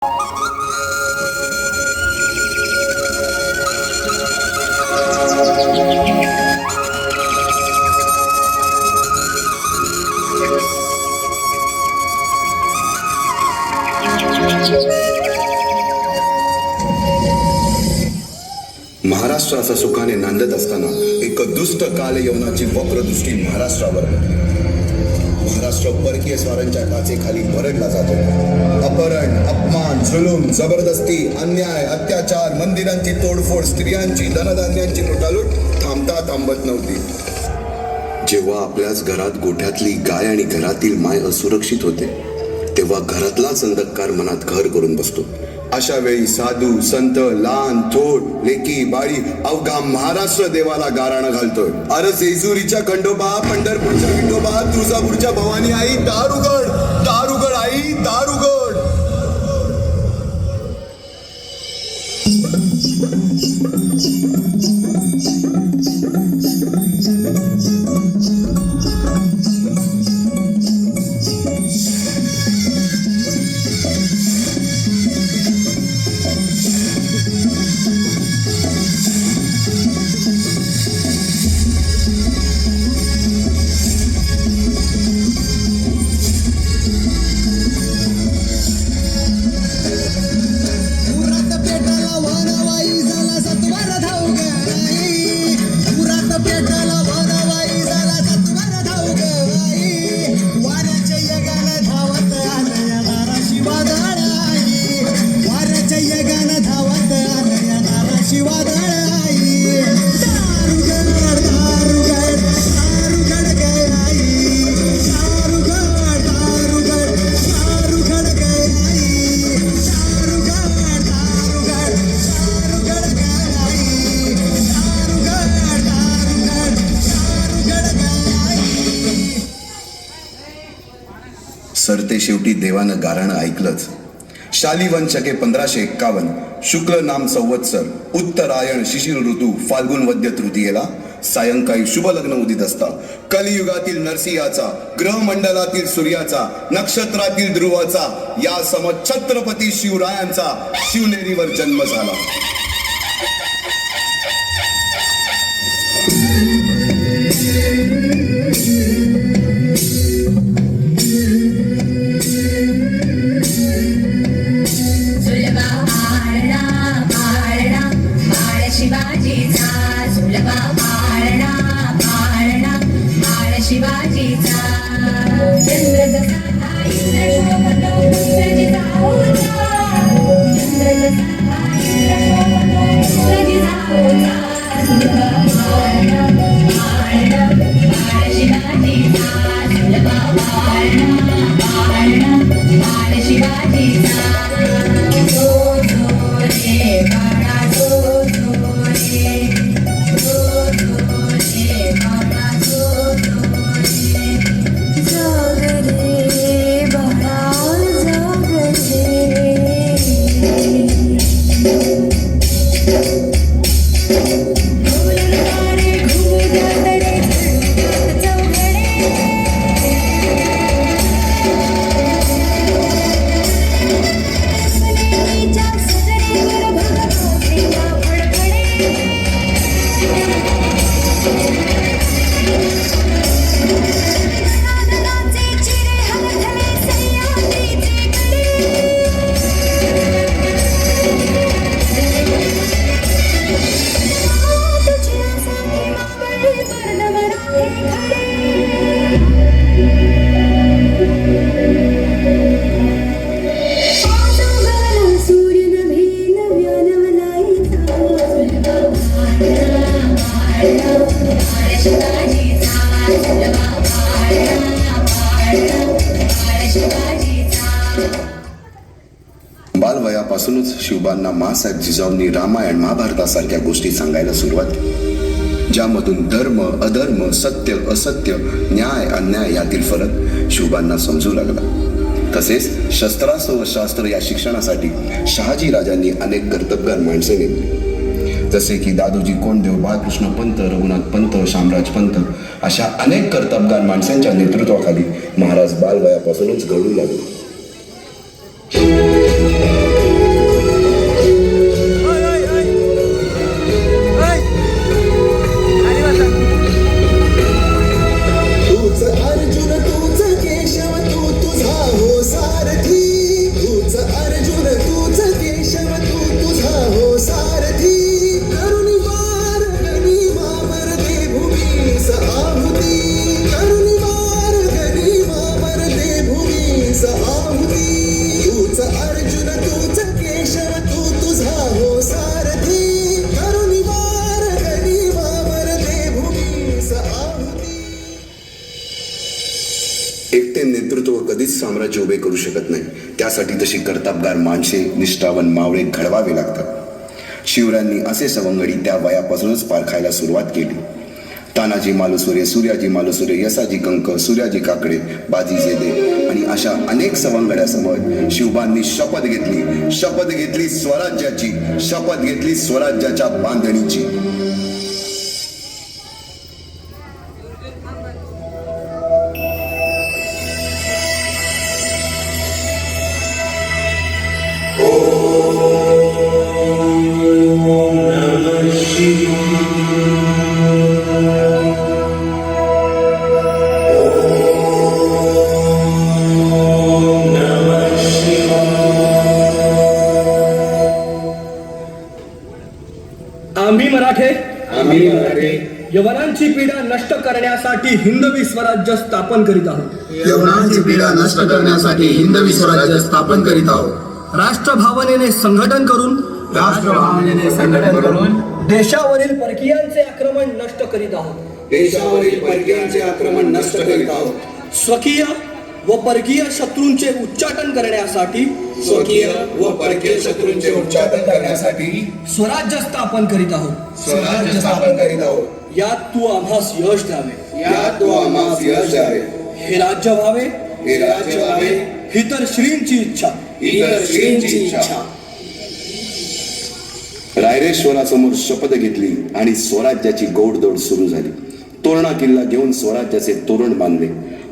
महाराष्ट्राचा सुखाने नांदत असताना एक दुष्ट काल यवनाची वक्रदृष्टी महाराष्ट्रावर पडली. महाराष्ट्र परकीय स्वारांच्या टाचेखाली भरडला जातो. अपहरण, अपमान, जुलूम, जबरदस्ती, अन्याय, अत्याचार, मंदिरांची तोडफोड, स्त्रियांची, धनधान्यांची लुटालूट थांबत नव्हती. जेव्हा आपल्याच घरात गोठ्यातली गाय आणि घरातील माय असुरक्षित होते, तेव्हा घरातलाच अंधकार मनात घर करून बसतो. अशा वेळी साधू, संत, लहान, थोर, लेकी, बाळी अवघा महाराष्ट्र देवाला गाराणं घालतोय. अरे जेजुरीच्या खंडोबा, पंढरपूरच्या विठोबा, तुळजापूरच्या भवानी आई, दार उघड, दार उघड आई, दार उघड. सरते शेवटी देवानं गाराणं ऐकलंच. शालिवन शके 1551 शुक्ल नाम संवत्सर, उत्तरायण शिशिर ऋतू, फाल्गुन वद्य तृतीयेला सायंकाळी शुभ लग्न उदित असता कलियुगातील नरसिंहाचा, ग्रहमंडलातील सूर्याचा, नक्षत्रातील ध्रुवाचा, या सम छत्रपती शिवरायांचा शिवनेरीवर जन्म झाला. बालवयापासूनच शिवबांना माँसाहेब जिजाऊंनी रामायण महाभारतासारख्या गोष्टी सांगायला सुरुवात केली, ज्यामधून धर्म अधर्म, सत्य असत्य, न्याय अन्याय यातील फरक शिवबांना समजू लागला. तसेच शस्त्रास्त्र व शास्त्र या शिक्षणासाठी शहाजी राजांनी अनेक कर्तबगार माणसे नेमली, जसे की दादोजी कोंडदेव, बाळकृष्ण पंत, रघुनाथ पंत, शामराज पंत अशा अनेक कर्तबगार माणसांच्या नेतृत्वाखाली महाराज बालवयापासूनच घडू लागले. ते नेतृत्व कधीच साम्राज्य उभे करू शकत नाही. त्यासाठी तशी कर्तबगार माणसे, निष्ठावान मावळे घडवावे लागतात. शिवरायांनी असे सवंगडी त्या वयापासूनच पारखायला सुरुवात केली. तानाजी मालुसरे, सूर्याजी मालुसरे, यसाजी कंक, सूर्याजी काकडे, बाजी जेदे आणि अशा अनेक सवंगड्यासमोर शिवबांनी शपथ घेतली स्वराज्याची, शपथ घेतली स्वराज्याच्या बांधणीची. आम्ही मराठे यवनांची पीडा नष्ट करण्यासाठी हिंदवी स्वराज्य स्थापन करीत आहोत. यवनांची पीडा नष्ट करण्यासाठी हिंदवी स्वराज्य स्थापन करीत आहोत. राष्ट्रभावनेने संघटन करून देशावरील परकीयांचे आक्रमण नष्ट करीत आहोत. स्वकीय व परकीय शत्रूंचे उच्चाटन करण्यासाठी स्वराज्य स्थापन करीत आहोत. यात तू आम्हास यश द्यावे. हे राज्य व्हावे ही तर श्रींची इच्छा. रायरेश्वरासमोर शपथ घेतली आणि स्वराज्याची गोडदोड सुरू झाली. तोरणा किल्ला घेऊन स्वराज्याचे तोरण बांधले.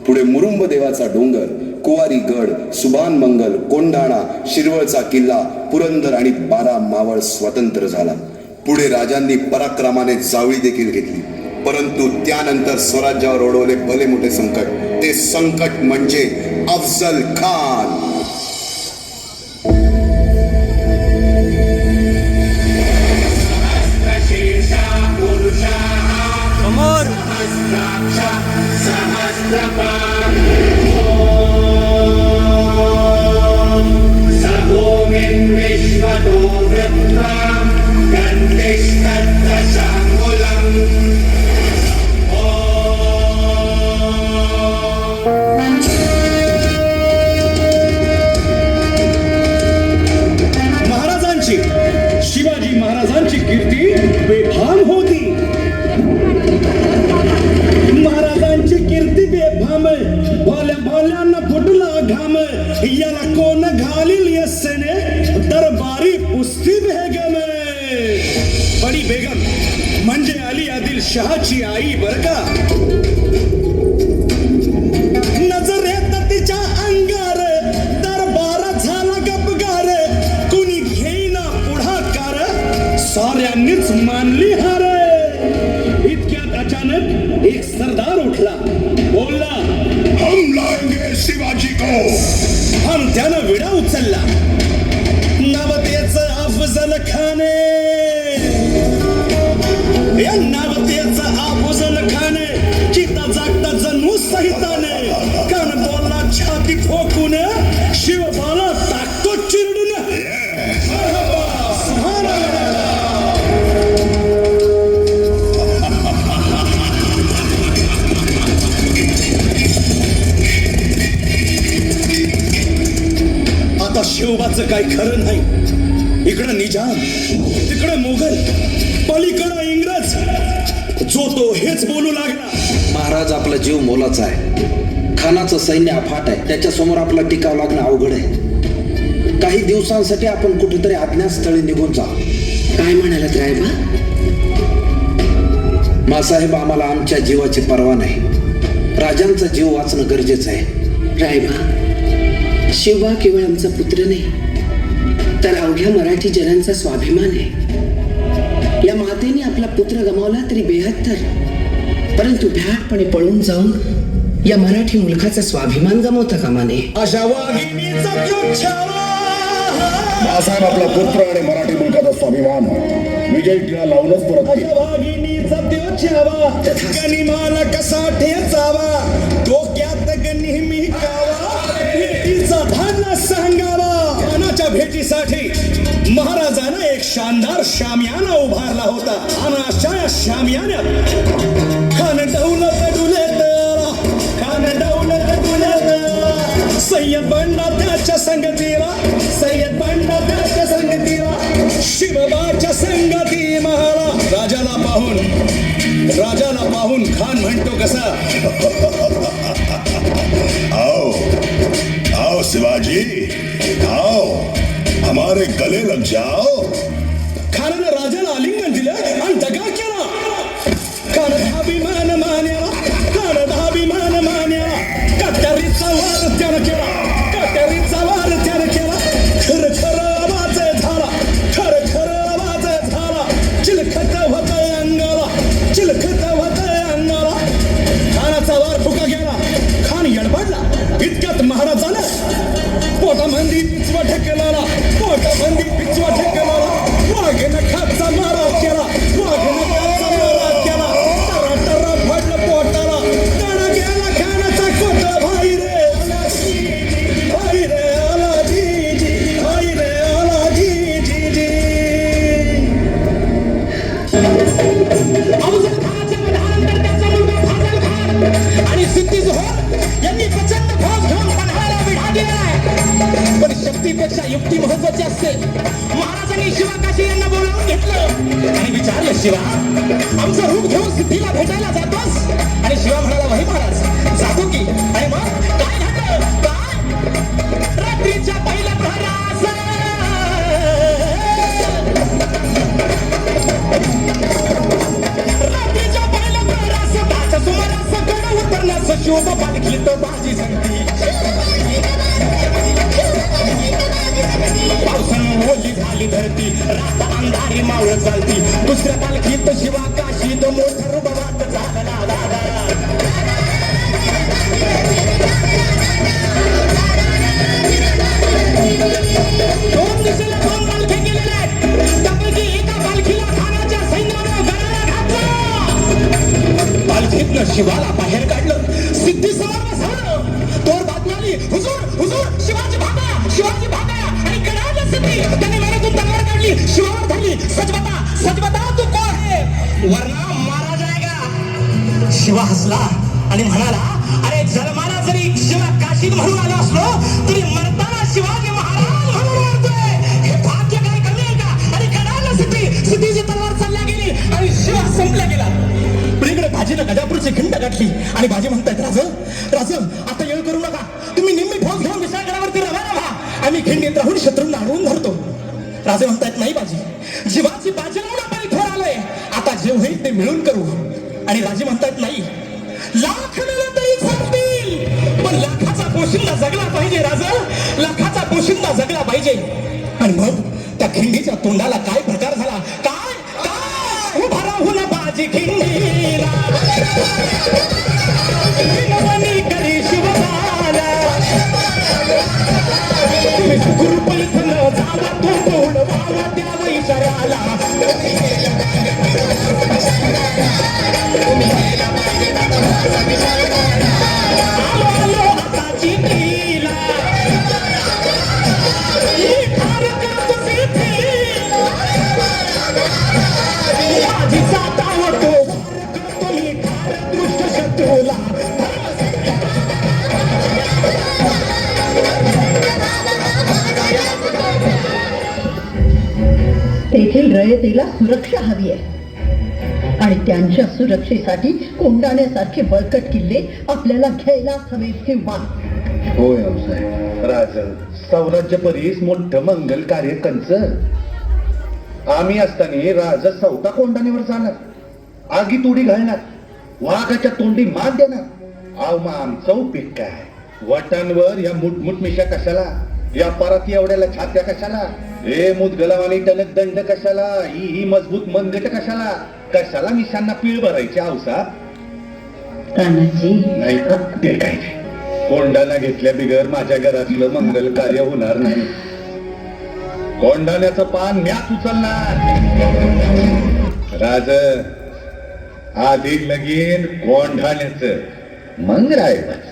पुढे मुरुंब देवाचा डोंगर, कुवारी गड, सुभान मंगल, कोंढाणा, शिरवळचा किल्ला, पुरंदर आणि 12 मावळ स्वतंत्र झाला. पुढे राजांनी पराक्रमाने जावळी देखील घेतली. परंतु त्यानंतर स्वराज्यावर ओढवले भले मोठे संकट. ते संकट म्हणजे अफजल खान. शिवाजी महाराजांची कीर्ती बेफाम होती. महाराजांची कीर्ती बेफाम, भोल्यांना फुटला घाम. याला कोण घालील यस्सेने दरबारी पुस्ती बेगम. बडी बेगम म्हणजे अली आदिल शहाची आई बर का. नजरेत तिच्या अंगार दरबार झाला गपगार. कुणी घेईना पुढाकार, साऱ्यांनीच मानली हार. इतक्यात अचानक एक सरदार उठला, बोलला, हम लाएंगे शिवाजी को. आणि त्यानं विडा उचलला. नवतेचं अफजल खान. या नवतेचं अफजल खान चिता जागता जणू सहिताने. कान बोलला छाती ठोकून, शिवबाला टाकतो चिरडून. आता शिवबाचं काय खरं नाही. इकडं निजाम, तिकडं मुघल, पलीकडं इंग्रज. जो तो हेच बोलू लागला. महाराज, आपला जीव मोलाचा आहे. खानाचं सैन्य अफाट आहे. त्याच्यासमोर आपला टिकाव लागणं अवघड आहे. काही दिवसांसाठी आपण कुठेतरी अज्ञातस्थळी निघून जा. काय म्हणालात रायबा? मासाहेब, आम्हाला आमच्या जीवाची पर्वा नाही. राजांचा जीव वाचणं गरजेचं आहे. रायबा, शिवबा केवळ आमचा पुत्र नाही, तर अवघ्या मराठी जनांचा स्वाभिमान आहे. या मातेने आपला पुत्र गमावला तरी बेहत्तर, परंतु भ्याटपणे पळून जाऊन या मराठी मुलखाचा स्वाभिमान गमावता कामा नये. अशा वाघिणीचा मासाहेब आपला पुत्र आणि मराठी मुलकाचा स्वाभिमान विजय टिळा लावूनच परत केला. वाघिणीचा देवछावा गनिमाला कसा ठेचावा, डोक्यात नेहमी कावा, भेटीचा धाना सांगावा. खानाच्या भेटीसाठी महाराजानं एक शानदार शामियाना उभारला होता. आणि अशा शामियान्यात खान डौलत डुलत, खान डौलत डुलत सय्यद बंडा त्याच्या संगतीला, सय्यद बंडा त्याच्या संगतीला, शिवबाच्या संगती मला. राजाला पाहून खान म्हणतो कसा, आओ आओ शिवाजी, आओ हमारे गले लग जाओ. खानानं राजाला आलिंगन दिलं आणि दगा केला. खानाभिमान मान्याला, खानाभिमान मान्याला, कट्यारीचा वार त्यानं केला, कट्यारीचा वार त्यानं केला. खर खर आवाज झाला, खर खर आवाज झाला. चिलखत होतंय अंगाला, चिलखत होतंय अंगाला. खानाचा वार फुका गेला, खान यडबडला. इतक्यात महाराजानं पोटामंदी पिचवा ठेकलेला, पोटामंदी पिचवा ठेकलेला. वाघेनं खाचा मारा केला, वाघेनं खाचा मारा केला. टरा टरा पडलं पोटाला, तडा गेला खानाचा कोटा. भाई रे आला जी, भाई रे आला जी, भाई रे आला जी. अफजल खानाच्या वधानंतर त्याचा मुलगा फाजल खान आणि सिद्धी जोहर यांनी प्रचंड फौज घेऊन पन्हाळ्याला वेढा दिलाय. पण शक्तीपेक्षा युक्ती महत्वाची असते. महाराजांनी शिवा काशी यांना बोलावून घेतलं आणि विचारलं, शिवा आमचं रूप घेऊन सिद्धीला भेटायला जातोस? आणि शिवा म्हणाला, वही महाराज जातो की. आणि मग काय घडलं? काय? रात्रीच्या पहिल्या प्रहरास रात्रीच्या पहिल्या प्रहरास त्याच्या सुमारास गड उतरण्यास शोभ पालखीत बाजी सांगती. पावसानं ओली झाली धरती, रात अंधारी मावळ चालती. दुसऱ्या पालखीत शिवा काशीत मोठा रुबाबात झाला दादा. दोन दिशेला दोन पालख्या गेलेल्या आहेत. त्यापैकी एका पालखीला खानाच्या सैन्यानं गळाला घातलं. पालखीतनं शिवाला बाहेर काढलं. सिद्धी समोर बसवलं. तोर बातमी आली, हुजूर हुजूर शिवाजी भागा, शिवाजी भागा. आणि गळाला सिद्धी त्याने मनातून तलवार काढली, शिवावर धरली. सच बता तू कोण है? वरना मारा जाएगा. शिवा हसला आणि म्हणाला, अरे जन्माला जरी शिवा काशीत म्हणून आलो असलो तरी मरताना शिवाजी महाराज म्हणून मरतोय. हे भाग्य काय कमी आहे का? आणि गळाला सिद्धीची तलवार चालल्या गेली आणि शिवा संपला गेला. इकडे भाजीनं गजापूरची खिंड गाठली आणि भाजी म्हणतायत, राज आता येळ करू नका. तुम्ही निम्मी फौज घेऊन विशाळगडावरती रवाना व्हा. आम्ही खिंडीत राहून शत्रूंना अडवून धरतो. राजे म्हणतायत, नाही बाजी, जीवाची बाजी लावून आपण इथवर आलोय. आता जे होईल ते मिळून करू. आणि राजे म्हणतायत, नाही, लाख मिळून तरी चालतील, पण लाखाचा पोशिंदा जगला पाहिजे. लाखाचा पोशिंदा जगला पाहिजे. आणि मग त्या खिंडीच्या तोंडाला काय प्रकार झाला? काय उभा राहून बाजी खिंडीला विनवणी करी शिवबाला. गुरुपैठण झाला तो तोड वावा त्या वैशाला. आलो हाताची नीला माझी जाता होतो तुम्ही दृष्ट शत्रूला. तेथील रयतेला सुरक्षा हवी आहे आणि त्यांच्या सुरक्षेसाठी कोंडाण्यासारखे बळकट किल्ले आपल्याला घ्यायलाच हवे किंवा. होय साहेब. राज सौराज्य परीस मोठं मंगल कार्य कंच. आम्ही असताना राजा चौथा कोंडाणीवर जाणार, आगीत उडी घालणार, वाघाच्या तोंडी मान देणार. अहो मग आमचं उपयोग काय? वटांवर या मुठमुठ मिशा कशाला? या पराती एवढ्याला छात्या कशाला? हे मुदगलावानी टणक दंड कशाला? ही मजबूत मनगट कशाला? कशाला मिशांना पीळ भरायची औसा? नाही ते काय कोंडाणा घेतल्या बिगर माझ्या घरातलं मंगल कार्य होणार नाही. कोंडाण्याचं पान म्याच उचलणार. राज आधी लगीन कोंडाण्याचं मग राहायचं.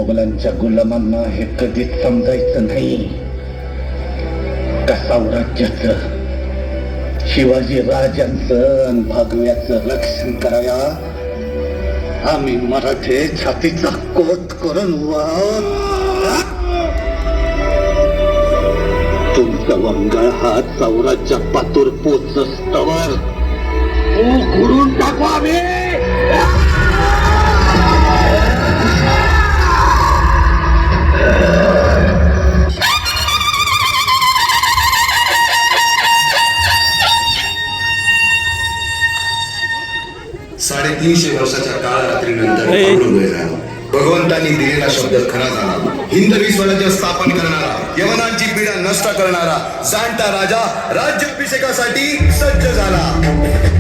मोगलांच्या गुलामांना हे कधीच समजायचं नाही का साम्राज्याचं, शिवाजी राजांचं आणि भगव्याचं रक्षण कराया आम्ही मराठे छातीचा कोट करून तुमचा वंगाळ हा साम्राज्या पातूर पोचस्तवर उघडून टाकू आम्ही. साडेतीनशे वर्षाच्या काळरात्रीनंतर अवलंबून झाला. भगवंतांनी दिलेला शब्द खरा झाला. हिंदवी स्वराज्य स्थापन करणारा, यवनांची पीडा नष्ट करणारा जाणता राजा राज्याभिषेकासाठी सज्ज झाला.